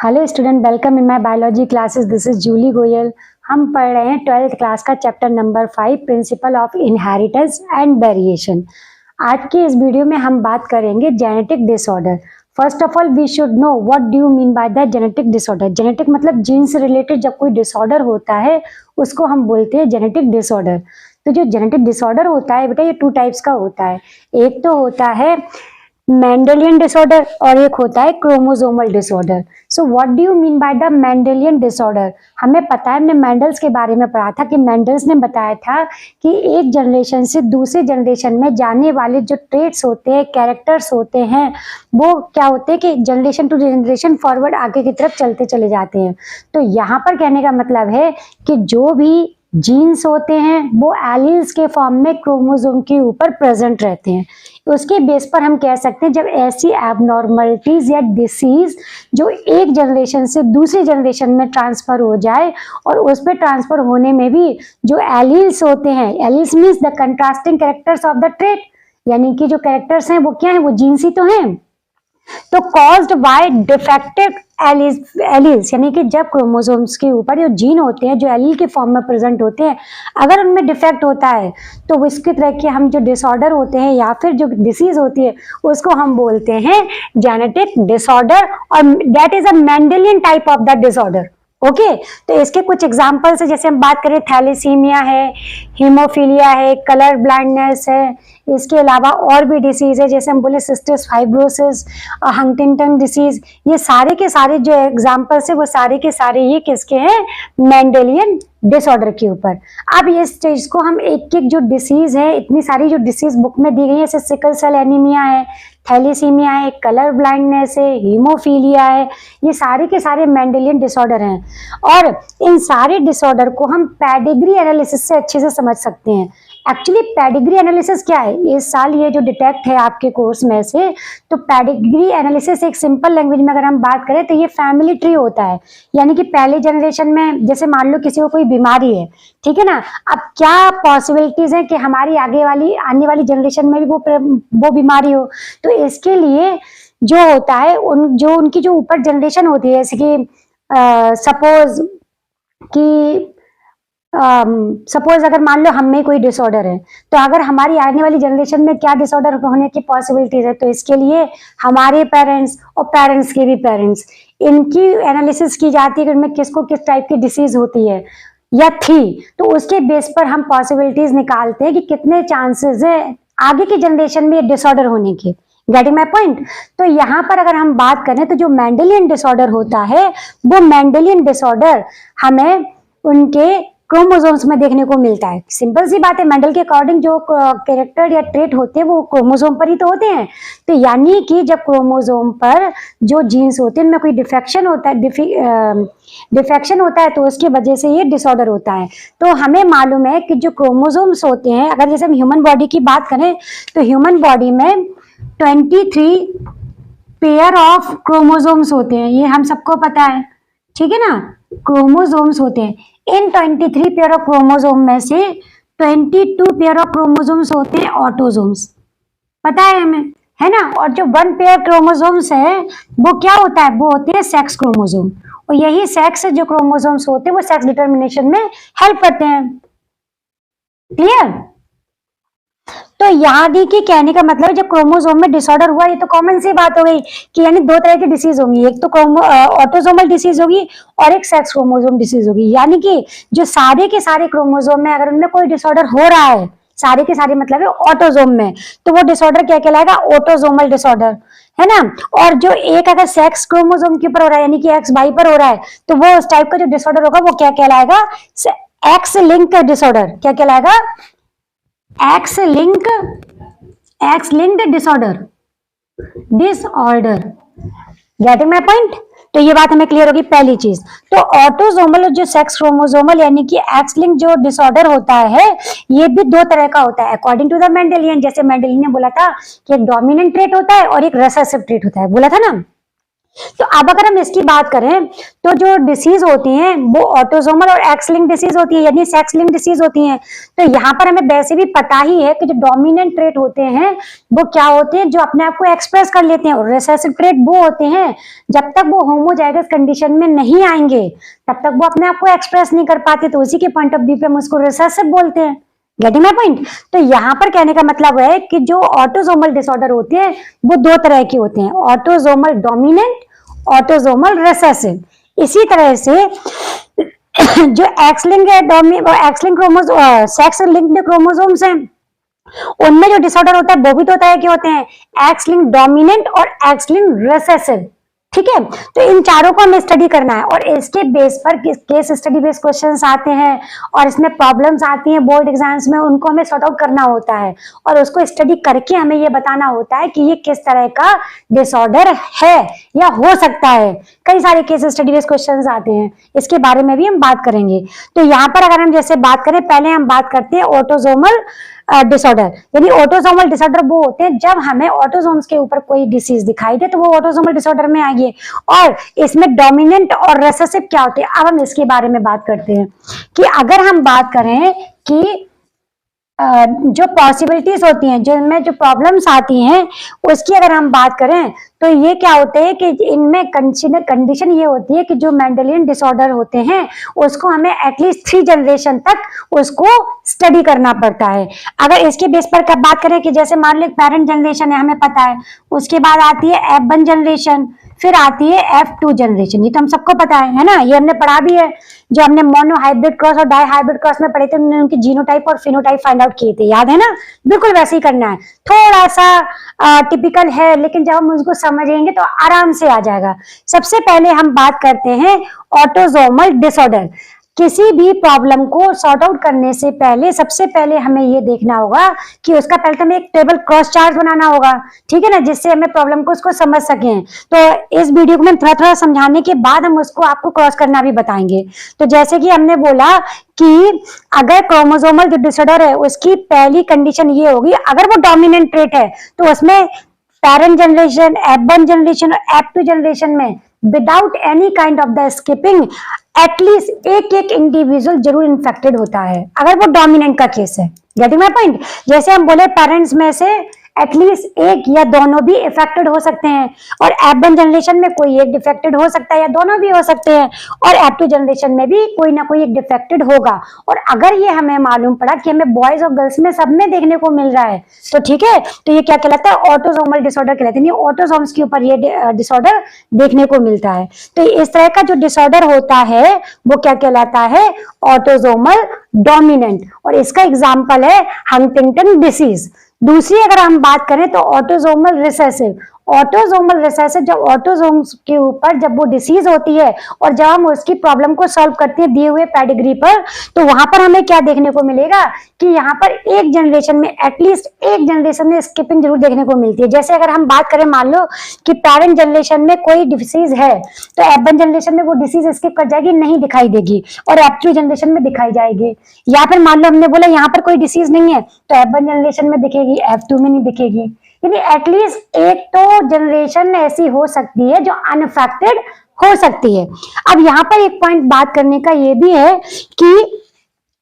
Hello student, welcome in my biology classes. This is Julie Goyal. हम पढ़ रहे हैं 12th क्लास का chapter number 5, principle of inheritance and variation. आज की इस वीडियो में हम बात करेंगे genetic disorder. First of all we should know what do you mean by the genetic disorder. Genetic मतलब जीन से रिलेटेड जब कोई डिसऑर्डर होता है उसको हम बोलते हैं जेनेटिक डिसऑर्डर। तो जो जेनेटिक डिसऑर्डर होता है बेटा, ये 2 टाइप्स का होता है। एक तो होता है मेंडेलियन डिसऑर्डर और एक होता है chromosomal disorder. So what do you mean by the Mendelian disorder? हमें पता है, हमने मेंडल्स के बारे में पढ़ा था कि मेंडल्स ने बताया था कि एक जनरेशन से दूसरे जनरेशन में जाने वाले जो ट्रेट्स होते हैं, कैरेक्टर्स होते हैं, वो क्या होते हैं कि जनरेशन टू जनरेशन फॉरवर्ड आगे की तरफ चलते चले जाते हैं। तो यहाँ पर कहने का मतलब है कि जो भी जीन्स होते हैं वो एलील्स के फॉर्म में क्रोमोसोम के ऊपर प्रेजेंट रहते हैं। उसके बेस पर हम कह सकते हैं जब ऐसी एबनॉर्मलिटीज या डिसीज जो एक जनरेशन से दूसरी जनरेशन में ट्रांसफर हो जाए और उस पर ट्रांसफर होने में भी जो एलील्स होते हैं, alleles means the contrasting characters of the trait, यानी कि जो कैरेक्टर्स हैं वो क्या है, वो जीन्स ही तो हैं। तो कॉज्ड बाय डिफेक्टिव एलील्स, यानी कि जब क्रोमोसोम्स के ऊपर जो जीन होते हैं जो एलील के फॉर्म में प्रेजेंट होते हैं, अगर उनमें डिफेक्ट होता है तो इसकी तरह के हम जो डिसऑर्डर होते हैं या फिर जो डिसीज होती है उसको हम बोलते हैं जेनेटिक डिसऑर्डर, और that is a Mendelian type of the disorder. Okay, तो इसके कुछ एग्जांपल्स है, जैसे हम बात करें थैलेसीमिया है, हीमोफीलिया है, कलर ब्लाइंडनेस है, इसके अलावा और भी डिसीज है जैसे हम बोले सिस्टिस फाइब्रोसिस, हंटिंगटन डिसीज। ये सारे के सारे जो एग्जांपल्स है वो सारे के सारे ये किसके हैं, मेंडेलियन डिसऑर्डर के ऊपर। अब ये स्टेज को हम एक एक जो डिसीज है, इतनी सारी जो डिसीज बुक में दी गई है, जैसे सिकल सेल एनीमिया है, थैलेसीमिया है, कलर ब्लाइंडनेस है, हीमोफीलिया है, ये सारे के सारे मेंडेलियन डिसऑर्डर हैं। और इन सारे डिसऑर्डर को हम पेडिग्री एनालिसिस से अच्छे से समझ सकते हैं। एक्चुअली पेडिग्री एनालिसिस क्या है, इस साल ये जो डिटेक्ट है आपके कोर्स में से, तो पेडिग्री एनालिसिस एक सिंपल लैंग्वेज में अगर हम बात करें तो ये फैमिली ट्री होता है। यानी कि पहले जनरेशन में जैसे मान लो किसी को कोई बीमारी है, ठीक है ना, अब क्या पॉसिबिलिटीज है कि हमारी आने वाली जनरेशन में भी वो बीमारी हो। तो इसके लिए जो होता है उनकी जो ऊपर जनरेशन होती है, जैसे कि सपोज अगर मान लो हम में कोई डिसऑर्डर है, तो अगर हमारी आने वाली जनरेशन में क्या डिसऑर्डर होने की पॉसिबिलिटीज है, तो इसके लिए हमारे पेरेंट्स और पेरेंट्स के भी पेरेंट्स, इनकी एनालिसिस की जाती है कि उनमें किसको किस टाइप की डिसीज होती है या थी। तो उसके बेस पर हम पॉसिबिलिटीज निकालते हैं कि कितने चांसेस है आगे की जनरेशन में ये डिसऑर्डर होने के। Getting my point? तो यहाँ पर अगर हम बात करें तो जो मेंडेलियन डिसऑर्डर होता है, वो मेंडेलियन डिसऑर्डर हमें उनके क्रोमोसोम्स में देखने को मिलता है। सिंपल सी बात है, मेंडल के अकॉर्डिंग जो कैरेक्टर या ट्रेट होते हैं वो क्रोमोसोम पर ही तो होते हैं। तो यानी कि जब क्रोमोसोम पर जो जीन्स होते हैं उनमें कोई डिफेक्शन होता है तो उसकी वजह से ये डिसऑर्डर होता है। तो हमें मालूम है कि जो क्रोमोसोम्स होते हैं, अगर जैसे हम ह्यूमन बॉडी की बात करें तो ह्यूमन बॉडी में 23 पेयर ऑफ क्रोमोसोम्स होते हैं, ये हम सबको पता है, ठीक है ना। क्रोमोसोम्स होते हैं, इन 23 पेयर ऑफ क्रोमोसोम में से 22 पेयर ऑफ क्रोमोसोम्स होते हैं ऑटोसोम्स, पता है हमें, है ना। और जो 1 पेयर क्रोमोसोम्स है वो क्या होता है, वो होते हैं सेक्स क्रोमोसोम। और यही सेक्स जो क्रोमोसोम्स होते हैं वो सेक्स डिटर्मिनेशन में हेल्प करते हैं। क्लियर? तो यहाँ देखिए, कहने का मतलब जब क्रोमोसोम में डिसऑर्डर हुआ, ये तो कॉमन सी बात हो गई कि यानी 2 तरह की डिसीज होंगी, एक तो ऑटोसोमल डिसीज होगी और एक सेक्स क्रोमोसोम डिसीज होगी। यानी कि जो सारे के सारे क्रोमोसोम में अगर उनमें कोई डिसऑर्डर हो रहा है, सारे के सारे मतलब है ऑटोसोम में, तो वो डिसऑर्डर क्या कहलाएगा, ऑटोसोमल डिसऑर्डर, है ना। और जो एक अगर सेक्स क्रोमोसोम के ऊपर हो रहा है, यानी कि एक्स वाई पर हो रहा है, तो वो उस टाइप का जो डिसऑर्डर होगा वो क्या कहलाएगा, एक्स लिंक डिसऑर्डर। क्या कहलाएगा, x linked disorder. Getting my point? तो ये बात हमें क्लियर होगी पहली चीज। तो ऑटोसोमल और जो सेक्स क्रोमोसोमल यानी कि एक्स लिंक जो डिसऑर्डर होता है, ये भी 2 तरह का होता है अकॉर्डिंग टू द मेंडेलियन। जैसे मेंडेलियन ने बोला था कि एक डोमिनेंट ट्रेट होता है और एक रिसेसिव ट्रेट होता है, बोला था ना। तो अब अगर हम इसकी बात करें तो जो डिसीज होती हैं वो ऑटोसोमल और एक्स लिंक डिसीज होती है, यानी सेक्स लिंक डिसीज होती हैं। तो यहाँ पर हमें वैसे भी पता ही है कि जो डोमिनेंट ट्रेट होते हैं वो क्या होते हैं, जो अपने आप को एक्सप्रेस कर लेते हैं, और रिसेसिव ट्रेट वो होते हैं जब तक वो होमोजाइगस कंडीशन में नहीं आएंगे तब तक वो अपने आप को एक्सप्रेस नहीं कर पाते। तो उसी के पॉइंट ऑफ व्यू पे हम उसको रिसेसिव बोलते हैं। Getting my point? तो यहाँ पर कहने का मतलब है कि जो ऑटोसोमल डिसऑर्डर होते हैं वो दो तरह के होते हैं, ऑटोसोमल डोमिनेंट, ऑटोसोमल रिसेसिव। इसी तरह से जो x link sex linked chromosomes हैं उनमें जो डिसऑर्डर होता है वो भी दो तरह के होते हैं, एक्स लिंक डोमिनेंट और एक्स लिंक रिसेसिव। ठीक है, तो इन चारों को हमें स्टडी करना है और इसके बेस पर केस स्टडी बेस्ड क्वेश्चंस आते हैं और इसमें प्रॉब्लम्स आती हैं बोर्ड एग्जाम्स में, उनको हमें सॉर्ट आउट करना होता है और उसको स्टडी करके हमें ये बताना होता है कि ये किस तरह का डिसऑर्डर है या हो सकता है। कई सारे केस स्टडी बेस्ड क्वेश्चंस आते हैं, इसके बारे में भी हम बात करेंगे। तो यहाँ पर अगर हम जैसे बात करें, पहले हम बात करते हैं ऑटोसोमल डिसऑर्डर। यानी ऑटोसोमल डिसऑर्डर वो होते हैं जब हमें ऑटोसोम्स के ऊपर कोई डिसीज दिखाई दे तो वो ऑटोसोमल डिसऑर्डर में आएगी। और इसमें डोमिनेंट और रिसेसिव क्या होते हैं, अब हम इसके बारे में बात करते हैं कि अगर हम बात करें कि जो पॉसिबिलिटीज होती हैं, जिनमें जो प्रॉब्लम्स आती हैं उसकी अगर हम बात करें तो ये क्या होते हैं कि इनमें कंडीशन ये होती है कि जो मेंडेलियन डिसऑर्डर होते हैं उसको हमें एटलीस्ट 3 जनरेशन तक उसको स्टडी करना पड़ता है। अगर इसके बेस पर कब बात करें कि जैसे मान लो पेरेंट जनरेशन है, हमें पता है, उसके बाद आती है F1 जनरेशन, फिर आती है F2 जनरेशन। ये तो हम सबको पता है ना, ये हमने पढ़ा भी है। जो हमने मोनो हाइब्रिड क्रॉस और डाई हाइब्रिड क्रॉस में पढ़े थे, उन्होंने उनकी जीनोटाइप और फिनोटाइप फाइंड आउट किए थे, याद है ना? बिल्कुल वैसे ही करना है, थोड़ा सा टिपिकल है लेकिन जब हम उसको समझेंगे तो आराम से आ जाएगा। सबसे पहले हम बात करते हैं ऑटोसोमल डिसऑर्डर। किसी भी प्रॉब्लम को सॉर्ट आउट करने से पहले सबसे पहले हमें ये देखना होगा कि उसका पहले तो हमें एक टेबल क्रॉस चार्ट बनाना होगा, ठीक है ना, जिससे हमें प्रॉब्लम को उसको समझ सकें। तो इस वीडियो को मैं थोड़ा थोड़ा समझाने के बाद हम उसको आपको क्रॉस करना भी बताएंगे। तो जैसे कि हमने बोला कि अगर क्रोमोसोमल जो डिसऑर्डर है उसकी पहली कंडीशन ये होगी, अगर वो डोमिनेंट ट्रेट है तो उसमें पेरेंट जनरेशन, F1 जनरेशन और F2 जनरेशन में without any kind of the skipping at least एक इंडिविजुअल जरूर इन्फेक्टेड होता है, अगर वो डोमिनेंट का केस है। Getting my point? जैसे हम बोले पेरेंट्स में से एटलीस्ट एक या दोनों भी इफेक्टेड हो सकते हैं, और F1 जनरेशन में कोई एक डिफेक्टेड हो सकता है या दोनों भी हो सकते हैं, और F2 जनरेशन में भी कोई ना कोई एक डिफेक्टेड होगा। और अगर ये हमें मालूम पड़ा कि हमें बॉयज और गर्ल्स में सब में देखने को मिल रहा है तो ठीक है, तो ये क्या कहलाता है, ऑटोसोमल डिसऑर्डर कहलाते हैं। ऑटोसोम्स के ऊपर ये डिसऑर्डर देखने को मिलता है। तो इस तरह का जो डिसऑर्डर होता है वो क्या कहलाता है, ऑटोसोमल डोमिनेंट। और इसका एग्जाम्पल है हंटिंगटन डिसीज। दूसरी अगर हम बात करें तो ऑटोसोमल रिसेसिव। ऑटोसोमल रिसेसिव जब ऑटोसोम्स के ऊपर जब वो डिसीज होती है और जब हम उसकी प्रॉब्लम को सॉल्व करते हैं दिए हुए पेडिग्री पर, तो वहां पर हमें क्या देखने को मिलेगा कि यहाँ पर एक जनरेशन में एटलीस्ट एक जनरेशन में स्किपिंग जरूर देखने को मिलती है। जैसे अगर हम बात करें, मान लो कि पेरेंट जनरेशन में कोई डिसीज है तो F1 जनरेशन में वो डिसीज स्किप कर जाएगी, नहीं दिखाई देगी, और F2 जनरेशन में दिखाई जाएगी। या फिर मान लो हमने बोला यहाँ पर कोई डिसीज नहीं है तो F1 जनरेशन में दिखेगी, F2 में नहीं दिखेगी। यानी एटलीस्ट एक तो जनरेशन ऐसी हो सकती है जो अनअफेक्टेड हो सकती है। अब यहाँ पर एक पॉइंट बात करने का ये भी है कि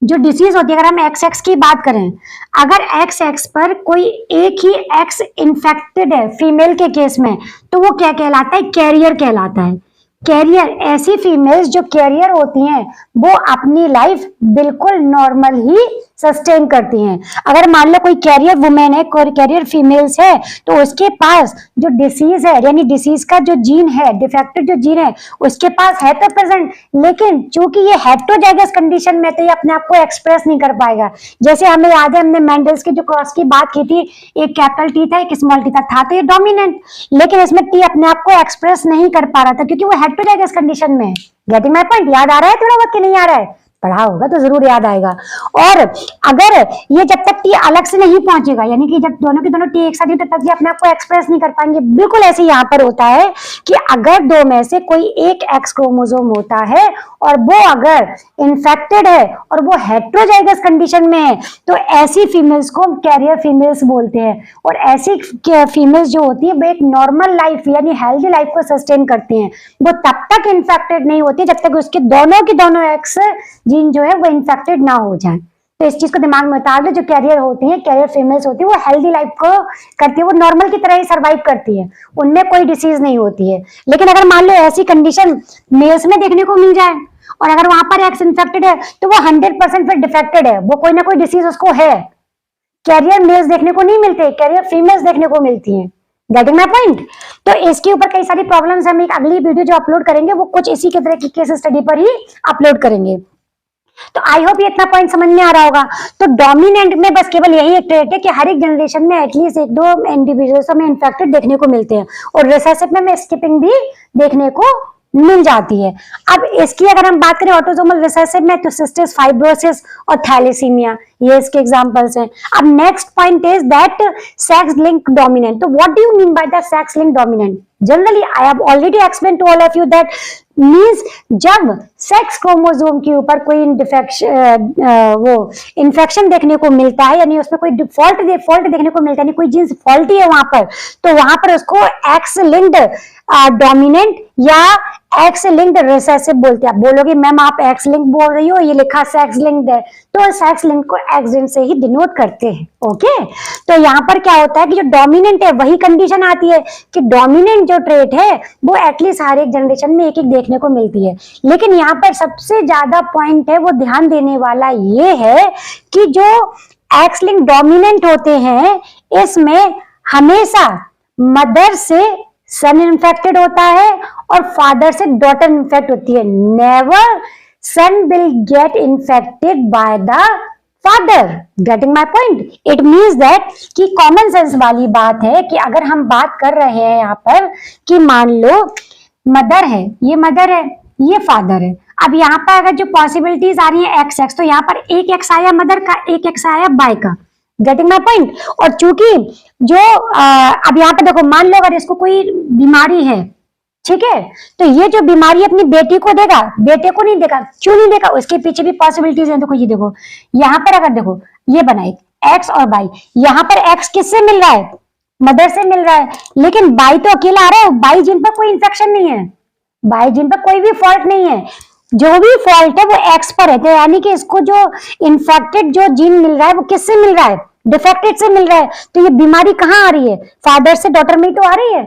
जो डिसीज होती है, अगर हम XX की बात करें, अगर XX पर कोई एक ही X इन्फेक्टेड है फीमेल के केस में, तो वो क्या कहलाता है, कैरियर कहलाता है। कैरियर, ऐसी फीमेल्स जो कैरियर होती हैं वो अपनी लाइफ बिल्कुल नॉर्मल ही सस्टेन करती हैं। अगर मान लो कोई कैरियर वुमेन है, कोई कैरियर फीमेल्स है, तो उसके पास जो डिसीज है, यानी डिसीज का जो जीन है, डिफेक्टेड जो जीन है उसके पास है तो प्रेजेंट, लेकिन चूंकि ये हेटेरोजाइगस कंडीशन में तो ये अपने आप को एक्सप्रेस नहीं कर पाएगा। जैसे हमें याद है, हमने मेंडल्स के जो क्रॉस की बात की थी, एक कैपिटल टी था एक स्मॉल टी था तो ये डोमिनेंट, लेकिन इसमें टी अपने आप को एक्सप्रेस नहीं कर पा रहा था क्योंकि वो हेटेरोजाइगस कंडीशन में। Getting my point? याद आ रहा है थोड़ा बहुत कि नहीं आ रहा है? पढ़ा होगा तो जरूर याद आएगा। और अगर ये जब तक टी अलग से नहीं पहुंचेगा, यानी कि जब दोनों के दोनों टी एक साथ तब तक ये अपने आप को एक्सप्रेस नहीं कर पाएंगे। बिल्कुल ऐसे यहाँ पर होता है कि अगर दो में से कोई एक एक्स क्रोमोसोम होता है और वो अगर इन्फेक्टेड है और वो हेट्रोजाइगस कंडीशन में है, तो ऐसी फीमेल्स को कैरियर फीमेल्स बोलते हैं। और ऐसी फीमेल्स जो होती है वो एक नॉर्मल लाइफ यानी हेल्दी लाइफ को सस्टेन करती हैं। वो तब तक इन्फेक्टेड नहीं होती जब तक उसके दोनों के दोनों एक्स जीन जो है वो इन्फेक्टेड ना हो जाए। तो इस चीज को दिमाग में उतार लो। जो कैरियर होती है, कैरियर फीमेल्स होती है, वो हेल्दी लाइफ को करती है, वो नॉर्मल की तरह ही सर्वाइव करती है, उनमें कोई डिसीज नहीं होती है। लेकिन अगर मान लो ऐसी कंडीशन मेल्स में देखने को मिल जाए और अगर वहां पर एक्स इन्फेक्टेड है तो वो 100% फिर डिफेक्टेड है, वो कोई ना कोई डिसीज उसको है। कैरियर मेल्स देखने को नहीं मिलते, कैरियर फीमेल्स देखने को मिलती हैं। Getting my point? तो इसके ऊपर कई सारी प्रॉब्लम्स हम एक अगली वीडियो जो अपलोड करेंगे वो कुछ इसी के तरह की केस स्टडी पर ही अपलोड करेंगे। तो आई होप ये इतना पॉइंट समझ में आ रहा होगा। तो डोमिनेंट में बस केवल यही एक ट्रेट है कि हर एक जनरेशन में एटलीस्ट एक दो इंडिविजुअल्स में इन्फेक्टेड देखने को मिलते हैं और रिसेसिव में स्किपिंग भी देखने को मिल जाती है। अब इसकी अगर हम बात करें ऑटोसोमल रिसेसिव में, तो सिस्टिस फाइब्रोसिस और थैलेसीमिया ये इसके एग्जांपल्स हैं। अब next point is that sex link dominant. तो what do you mean by the sex link dominant? Generally I have already explain to all of you that means जब sex chromosome के ऊपर कोई infection देखने को मिलता है, यानी उसमें कोई फॉल्ट देखने को मिलता है, यानी कोई जीन्स फॉल्टी है वहां पर, तो वहां पर उसको एक्स लिंक्ड डोमिनेंट या एक्स लिंक्ड रिसेसिव बोलते हैं। आप बोलोगे मैम आप एक्स लिंक बोल रही हो, ये लिखा सेक्स लिंक्ड है, तो सेक्स लिंक को एक्स लिंक से ही डिनोट करते हैं। ओके, तो यहाँ पर क्या होता है कि जो डोमिनेंट है वही कंडीशन आती है कि डोमिनेंट जो ट्रेट है वो एटलीस्ट हर एक जनरेशन में एक एक देखने को मिलती है। लेकिन यहाँ पर सबसे ज्यादा पॉइंट है वो ध्यान देने वाला ये है कि जो एक्स लिंक डोमिनेंट होते हैं इसमें हमेशा मदर से सन इन्फेक्टेड होता है और फादर से डॉटर इन्फेक्ट होती है। Never son will get infected by the father. Getting my point? It means that कि कॉमन सेंस वाली बात है कि अगर हम बात कर रहे हैं यहाँ पर कि मान लो मदर है, ये मदर है, ये फादर है। अब यहाँ पर अगर जो पॉसिबिलिटीज आ रही है एक्स एक्स, तो यहाँ पर एक एक्स आया मदर का, एक एक्स आया बाय का। Getting my point? और चूंकि जो अब यहाँ पे देखो, मान लो अगर इसको कोई बीमारी है, ठीक है, तो ये जो बीमारी अपनी बेटी को देगा, बेटे को नहीं देगा। क्यों नहीं देगा? उसके पीछे भी पॉसिबिलिटीज है। देखो ये देखो, यहाँ पर अगर देखो ये बना एक्स और बाई, यहाँ पर एक्स किससे मिल रहा है? मदर से मिल रहा है, लेकिन बाई तो अकेला आ रहा है, बाई जिन पर कोई इंफेक्शन नहीं है, बाई जिन पर कोई भी फॉल्ट नहीं है, जो भी फॉल्ट है वो एक्स पर है। तो यानी कि इसको जो इन्फेक्टेड जो जीन मिल रहा है वो किससे मिल रहा है? डिफेक्टेड से मिल रहा है। तो ये बीमारी कहाँ आ रही है? फादर से डॉटर में ही तो आ रही है।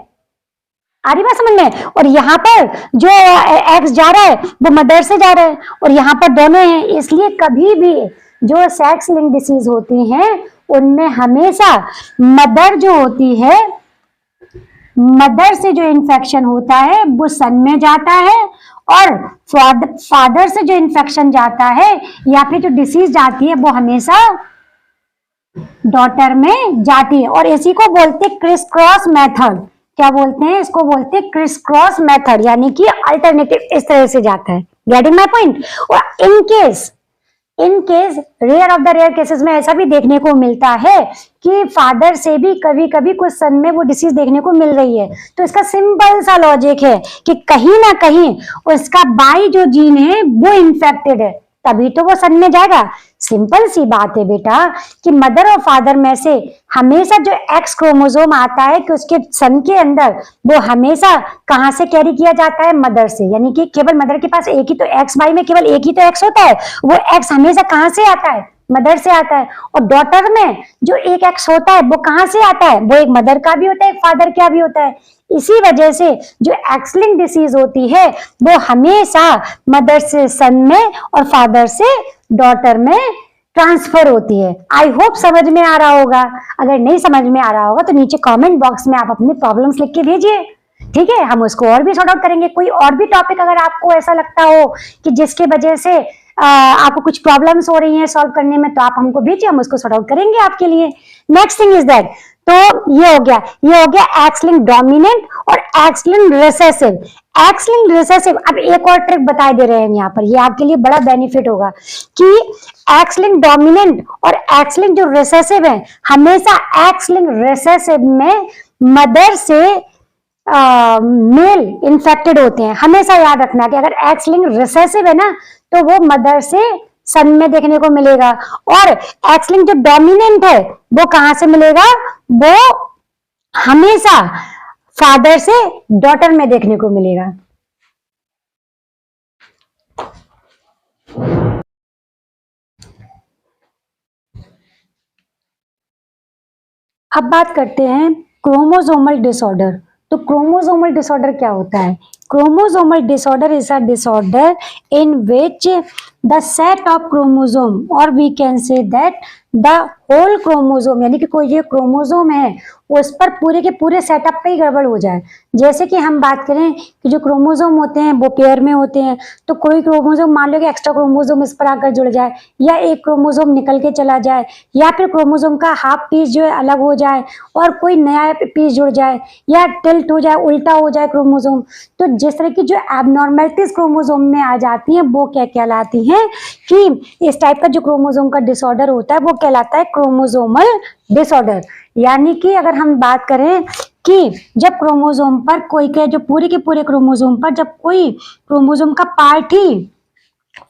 आ रही बात समझ में? और यहाँ पर जो एक्स जा रहा है वो मदर से जा रहा है और यहाँ पर दोनों हैं। इसलिए कभी भी जो सेक्स लिंक डिसीज होती हैं उनमें हमेशा मदर जो होती है, मदर से जो इन्फेक्शन होता है वो सन में जाता है और फादर से जो इन्फेक्शन जाता है या फिर जो डिसीज जाती है वो हमेशा डॉटर में जाती है। और इसी को बोलते हैं क्रिस क्रॉस मेथड। क्या बोलते हैं? इसको बोलते हैं क्रिस क्रॉस मेथड, यानी कि अल्टरनेटिव इस तरह से जाता है। Getting my point? और in case rare of the rare cases में ऐसा भी देखने को मिलता है कि फादर से भी कभी कभी कुछ सन में वो डिसीज देखने को मिल रही है। तो इसका सिंपल सा लॉजिक है कि कहीं ना कहीं उसका बाई जो जीन है वो इन्फेक्टेड है, तभी तो वो सन में जाएगा। सिंपल सी बात है बेटा कि मदर और फादर में से हमेशा जो एक्स क्रोमोसोम आता है कि उसके सन के अंदर वो हमेशा कहां से कैरी किया जाता है? मदर से। यानी कि केवल मदर के पास एक ही तो एक्स, बाई में केवल एक ही तो एक्स होता है, वो एक्स हमेशा कहां से आता है? मदर से आता है। और डॉटर में जो एक एक्स होता है वो कहां से आता है? वो एक मदर का भी होता है, एक फादर का भी होता है। इसी वजह से जो एक्स लिंक डिसीज होती है वो हमेशा मदर से सन में और फादर से डॉटर में ट्रांसफर होती है। आई होप समझ में आ रहा होगा। अगर नहीं समझ में आ रहा होगा तो नीचे कमेंट बॉक्स में आप अपने प्रॉब्लम्स लिख के भेजिए, ठीक है, हम उसको और भी सॉर्ट आउट करेंगे। कोई और भी टॉपिक अगर आपको ऐसा लगता हो कि जिसके वजह से आपको कुछ प्रॉब्लम्स हो रही हैं सॉल्व करने में, तो आप हमको भेजिए, हम उसको सॉर्ट आउट करेंगे आपके लिए। नेक्स्ट थिंग इज दैट तो ये हो गया एक्स लिंक डोमिनेंट और x link recessive. X link recessive, अब एक और ट्रिक बता दे रहे हैं यहाँ पर, ये आपके लिए बड़ा बेनिफिट होगा कि एक्स लिंक डोमिनेंट और एक्स लिंक जो रिसेसिव है, हमेशा एक्स लिंक रिसेसिव में मदर से मेल इन्फेक्टेड होते हैं। हमेशा याद रखना कि अगर एक्स लिंक रिसेसिव है ना, तो वो मदर से सन में देखने को मिलेगा, और एक्स लिंक जो डोमिनेंट है वो कहां से मिलेगा, वो हमेशा फादर से डॉटर में देखने को मिलेगा। अब बात करते हैं क्रोमोसोमल डिसऑर्डर। तो क्रोमोसोमल डिसऑर्डर क्या होता है? Chromosomal disorder is a disorder in which the set of chromosome, और we can say that the whole chromosome, यानी कि कोई ये क्रोमोसोम है उस पर पूरे के पूरे सेटअप पे ही गड़बड़ हो जाए। जैसे कि हम बात करें कि जो क्रोमोसोम होते हैं वो पेयर में होते हैं, तो कोई क्रोमोसोम मान लो कि एक्स्ट्रा क्रोमोसोम इस पर आकर जुड़ जाए, या एक क्रोमोसोम निकल के चला जाए, या फिर क्रोमोसोम का हाफ पीस जो है अलग हो जाए और कोई नया पीस जुड़ जाए, या टिल्ट हो जाए, उल्टा हो जाए क्रोमोसोम। तो जिस तरह की जो एबनॉर्मलिटीज क्रोमोसोम में आ जाती हैं वो क्या कहलाती हैं, कि इस टाइप का जो क्रोमोसोम का डिसऑर्डर होता है वो कहलाता है क्रोमोसोमल डिसऑर्डर। यानी कि अगर हम बात करें कि जब क्रोमोसोम पर कोई के जो पूरे के पूरे क्रोमोसोम पर जब कोई क्रोमोसोम का पार्ट ही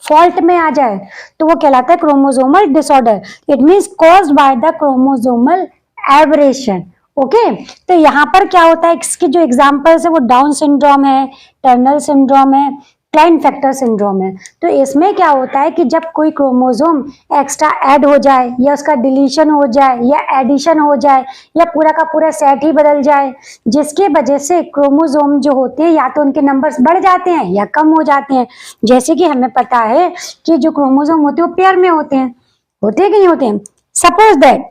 फॉल्ट में आ जाए तो वो कहलाता है chromosomal disorder. It means caused by the chromosomal aberration. Okay, तो यहाँ पर क्या होता है, इसके जो एग्जांपल्स है वो डाउन सिंड्रोम है, टर्नर सिंड्रोम है, क्लाइनफेल्टर सिंड्रोम है। तो इसमें क्या होता है कि जब कोई क्रोमोसोम एक्स्ट्रा ऐड हो जाए, या उसका डिलीशन हो जाए, या एडिशन हो जाए, या पूरा का पूरा सेट ही बदल जाए, जिसके वजह से क्रोमोसोम जो होते हैं या तो उनके नंबर्स बढ़ जाते हैं या कम हो जाते हैं। जैसे कि हमें पता है कि जो क्रोमोसोम होते हैं वो पेयर में होते हैं कि नहीं होते हैं। सपोज दैट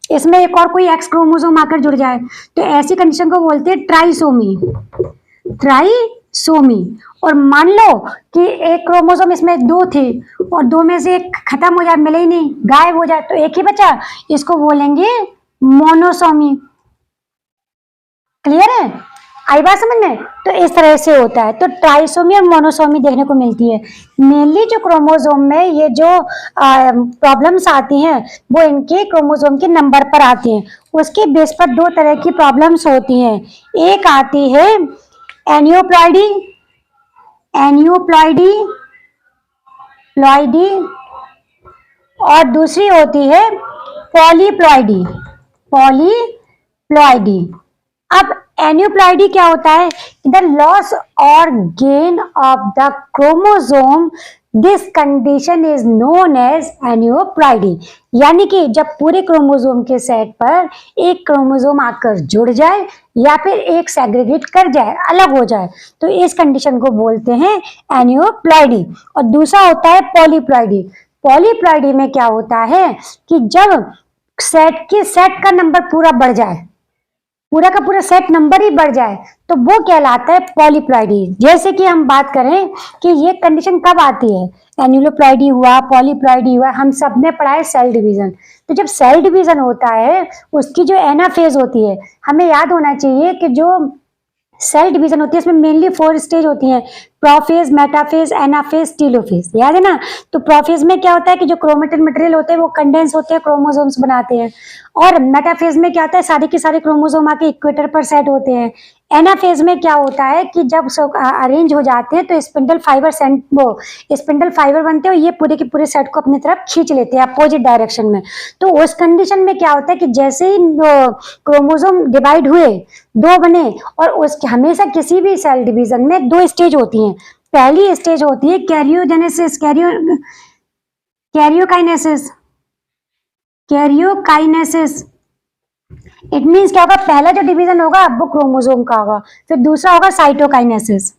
इसमें एक और कोई एक्स क्रोमोसोम आकर जुड़ जाए, तो ऐसी कंडीशन को बोलते हैं ट्राइसोमी। ट्राइसोमी। और मान लो कि एक क्रोमोसोम इसमें दो थे और दो में से एक खत्म हो जाए, मिले ही नहीं, गायब हो जाए, तो एक ही बचा, इसको बोलेंगे मोनोसोमी। क्लियर है? आई बात समझ में? तो इस तरह से होता है। तो ट्राइसोमी और मोनोसोमी देखने को मिलती है। मेनली जो क्रोमोसोम में ये जो प्रॉब्लम्स आती हैं वो इनके क्रोमोसोम के नंबर पर आती हैं। उसके बेस पर दो तरह की प्रॉब्लम्स होती हैं। एक आती है एनियोप्लॉइडी, प्लॉइडी, और दूसरी होती है पॉलीप्लॉइडी। अब एनियोप्लॉइडी क्या होता है? द लॉस और gain of the chromosome, this condition is known as aneuploidy. यानी कि जब पूरे क्रोमोसोम के सेट पर एक क्रोमोसोम आकर जुड़ जाए या फिर एक सेग्रीगेट कर जाए, अलग हो जाए, तो इस कंडीशन को बोलते हैं एनियोप्लॉइडी। और दूसरा होता है पॉलीप्लॉइडी। पॉलीप्लॉइडी में क्या होता है कि जब सेट का नंबर पूरा बढ़ जाए, पूरा का पूरा सेट नंबर ही बढ़ जाए, तो वो कहलाता है पॉलीप्लॉइडी। जैसे कि हम बात करें कि ये कंडीशन कब आती है, एनियोप्लॉइडी हुआ, पॉलीप्लॉइडी हुआ, हम सब ने पढ़ा है सेल डिवीजन। तो जब सेल डिवीजन होता है उसकी जो एनाफेज होती है, हमें याद होना चाहिए कि जो सेल डिवीजन होती है इसमें मेनली 4 स्टेज होती हैं, प्रोफेज, मेटाफेज, एनाफेज, टीलोफेज। याद है ना? तो प्रोफेज में क्या होता है कि जो क्रोमेटिन मटेरियल होते हैं वो कंडेंस होते हैं, क्रोमोसोम्स बनाते हैं। और मेटाफेज में क्या होता है, सारे के सारे क्रोमोसोम आके इक्वेटर पर सेट होते हैं। एनाफेज में क्या होता है कि जब अरेंज हो जाते हैं तो स्पिंडल फाइबर बनते हैं और ये पूरे के पूरे सेट को अपनी तरफ खींच लेते हैं अपोजिट डायरेक्शन में। तो उस कंडीशन में क्या होता है कि जैसे ही क्रोमोसोम डिवाइड हुए, दो बने, और उसके हमेशा किसी भी सेल डिवीजन में 2 स्टेज होती हैं। पहली स्टेज होती है कैरियोकाइनेसिस। इट मीन्स क्या होगा, पहला जो डिवीजन होगा वो क्रोमोसोम का होगा, फिर दूसरा होगा साइटोकाइनेसिस।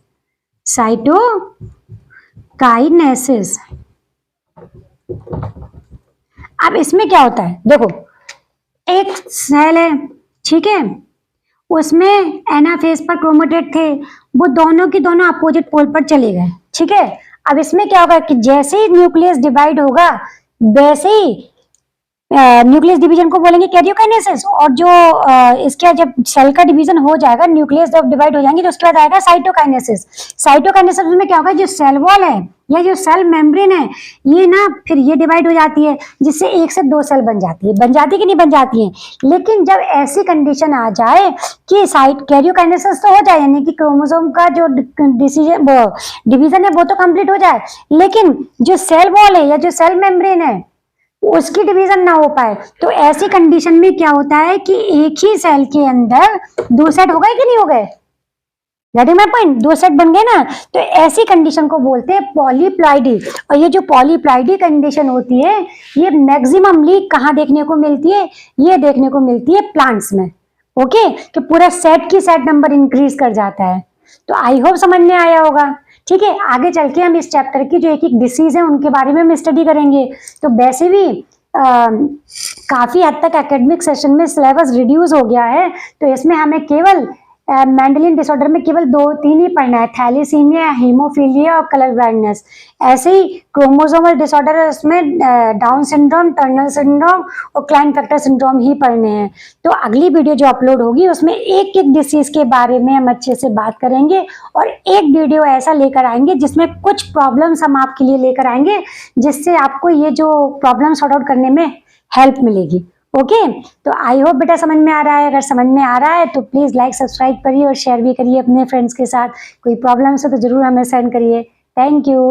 अब इसमें क्या होता है, देखो एक सेल है, ठीक है, उसमें एनाफेज पर क्रोमेटेड थे, वो दोनों की दोनों अपोजिट पोल पर चले गए, ठीक है। अब इसमें क्या होगा कि जैसे ही न्यूक्लियस डिवाइड होगा वैसे ही न्यूक्लियस डिवीजन को बोलेंगे कैरियोकाइनेसिस, और जो इसका जब सेल का डिवीजन हो जाएगा, न्यूक्लियस जब डिवाइड हो जाएंगे तो उसके बाद आएगा साइटोकाइनेसिस। साइटोकाइनेसिस में क्या होगा, जो सेल वॉल है या जो सेल मेम्ब्रेन है, ये ना फिर ये डिवाइड हो जाती है, जिससे 1 से 2 सेल बन जाती है। बन जाती कि नहीं बन जाती है। लेकिन जब ऐसी कंडीशन आ जाए कि साइट कैरियोकाइनेसिस तो हो जाए, यानी कि क्रोमोसोम का जो डिवीजन है वो तो कंप्लीट हो जाए, लेकिन जो सेल वॉल है या जो सेल मेम्ब्रेन है उसकी डिवीजन ना हो पाए, तो ऐसी कंडीशन में क्या होता है कि एक ही सेल के अंदर 2 सेट हो गए कि नहीं हो गए, गेटिंग माय पॉइंट, 2 सेट बन गए ना। तो ऐसी कंडीशन को बोलते हैं पॉलीप्लॉइडी। और ये जो पॉलीप्लॉइडी कंडीशन होती है, ये मैक्सिममली कहाँ देखने को मिलती है, ये देखने को मिलती है प्लांट्स में। ओके, तो पूरा सेट की सेट नंबर इंक्रीज कर जाता है। तो आई होप समझ में आया होगा। ठीक है, आगे चल के हम इस चैप्टर की जो एक एक डिसीज है उनके बारे में हम स्टडी करेंगे। तो वैसे भी काफी हद तक एकेडमिक सेशन में सिलेबस रिड्यूस हो गया है, तो इसमें हमें केवल मेंडेलियन डिसऑर्डर में केवल 2-3 ही पढ़ना है, थैलीसीमिया, हीमोफीलिया और कलर ब्लाइंडनेस। ऐसे ही क्रोमोसोमल डिसऑर्डर है, उसमें डाउन सिंड्रोम, टर्नर सिंड्रोम और क्लाइनफेल्टर सिंड्रोम ही पढ़ने हैं। तो अगली वीडियो जो अपलोड होगी उसमें एक एक डिसीज के बारे में हम अच्छे से बात करेंगे, और एक वीडियो ऐसा लेकर आएंगे जिसमें कुछ प्रॉब्लम्स हम आपके लिए लेकर आएंगे, जिससे आपको ये जो प्रॉब्लम सॉर्ट आउट करने में हेल्प मिलेगी। ओके, तो आई होप बेटा समझ में आ रहा है। अगर समझ में आ रहा है तो प्लीज लाइक सब्सक्राइब करिए और शेयर भी करिए अपने फ्रेंड्स के साथ। कोई प्रॉब्लम्स हो तो जरूर हमें सेंड करिए। Thank you.